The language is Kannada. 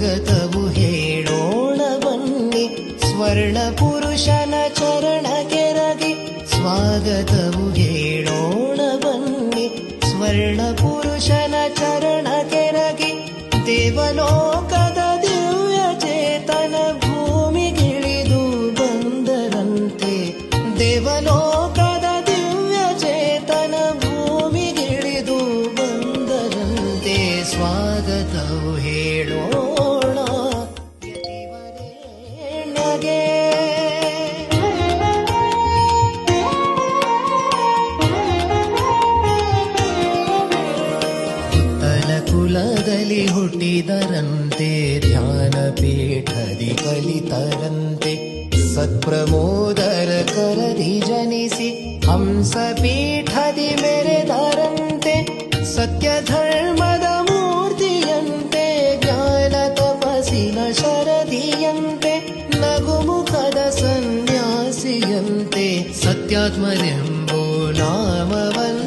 ಸ್ವಾಗತವು ಹೇಳೋಣ ಬನ್ನಿ ಸ್ವರ್ಣ ಪುರುಷನ ಚರಣ ಕೆರಗಿ. ಸ್ವಾಗತವು ಹೇಳೋಣ ಬನ್ನಿ ಸ್ವರ್ಣ ಪುರುಷನ ಚರಣ ಕೆರಗಿ. ದೇವಲೋಕದ ದಿವ್ಯ ಚೇತನ ಭೂಮಿಗಿಳಿದು ಬಂದರಂತೆ. ದೇವಲೋಕದ ದಿವ್ಯ ಚೇತನ ಭೂಮಿಗಿಳಿದು ಬಂದರಂತೆ. ಸ್ವಾಗತವು ಹೇಳೋಣ ಯತಿವರೇಣ್ಯಗೆ. ಕುಲದಲ್ಲಿ ಹುಟ್ಟಿದರಂತೆ ಧ್ಯಾನ ಪೀಠದಿ ಕಲಿತರಂತೆ. ಸತ್ಪ್ರಮೋದರ ಕರದಿ ಜನಿಸಿ ಹಂಸ ಪೀಠದಿ ಮೆರೆದರಂತೆ. ಸತ್ಯ ಧರ್ಮದ ಮೂರ್ತಿಯಂತೆ ಜ್ಞಾನ ತಪಸ್ಸಿನ ಶರದಿಯಂತೆ. ನಗುಮುಖದ ಸನ್ಯಾಸಿಯಂತೆ ಸತ್ಯಾತ್ಮನೆಂಬೋ ನಾಮವನ್ನ